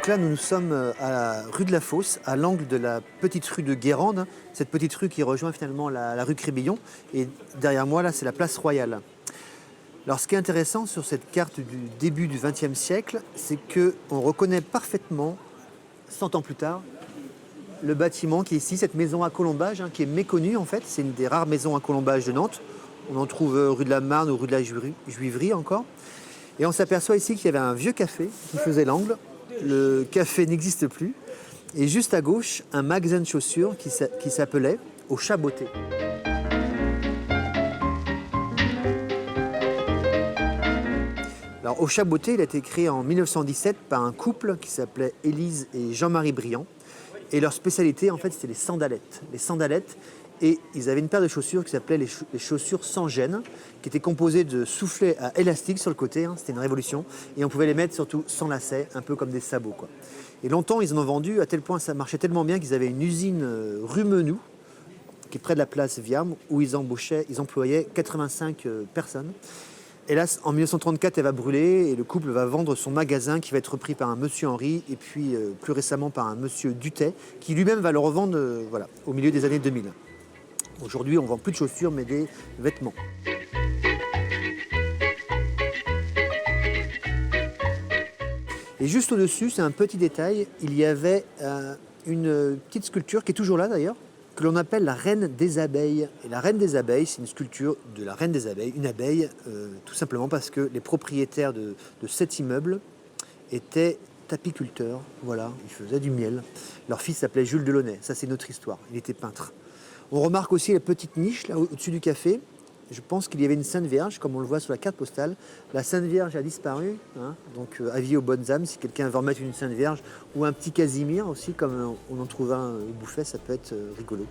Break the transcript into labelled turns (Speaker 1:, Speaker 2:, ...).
Speaker 1: Donc là, nous sommes à la rue de la Fosse, à l'angle de la petite rue de Guérande, hein, cette petite rue qui rejoint finalement la rue Crébillon. Et derrière moi, là, c'est la place Royale. Alors, ce qui est intéressant sur cette carte du début du XXe siècle, c'est qu'on reconnaît parfaitement, 100 ans plus tard, le bâtiment qui est ici, cette maison à colombage, hein, qui est méconnue en fait. C'est une des rares maisons à colombage de Nantes. On en trouve rue de la Marne ou rue de la Juiverie encore. Et on s'aperçoit ici qu'il y avait un vieux café qui faisait l'angle. Le café n'existe plus. Et juste à gauche, un magasin de chaussures qui s'appelait Au Chaboté. Alors, Au Chaboté, il a été créé en 1917 par un couple qui s'appelait Élise et Jean-Marie Briand. Et leur spécialité, en fait, c'était les sandalettes. Les sandalettes, et ils avaient une paire de chaussures qui s'appelait les chaussures sans gêne, qui étaient composées de soufflets à élastique sur le côté, hein, c'était une révolution. Et on pouvait les mettre surtout sans lacets, un peu comme des sabots, quoi. Et longtemps, ils en ont vendu à tel point, ça marchait tellement bien qu'ils avaient une usine rue Menou, qui est près de la place Viarme, où ils employaient 85 personnes. Hélas, en 1934, elle va brûler et le couple va vendre son magasin qui va être repris par un monsieur Henry et puis plus récemment par un monsieur Dutet qui lui-même va le revendre voilà, au milieu des années 2000. Aujourd'hui, on ne vend plus de chaussures mais des vêtements. Et juste au-dessus, c'est un petit détail, il y avait une petite sculpture qui est toujours là d'ailleurs, que l'on appelle la Reine des Abeilles. Et la Reine des Abeilles, c'est une sculpture de la Reine des Abeilles, une abeille, tout simplement parce que les propriétaires de cet immeuble étaient apiculteurs, voilà, ils faisaient du miel. Leur fils s'appelait Jules Delaunay, ça c'est notre histoire, il était peintre. On remarque aussi la petite niche là au-dessus du café. Je pense qu'il y avait une Sainte Vierge, comme on le voit sur la carte postale. La Sainte Vierge a disparu, hein, donc avis aux bonnes âmes, si quelqu'un veut remettre une Sainte Vierge, ou un petit Casimir aussi, comme on en trouve un au Bouffay, ça peut être rigolo.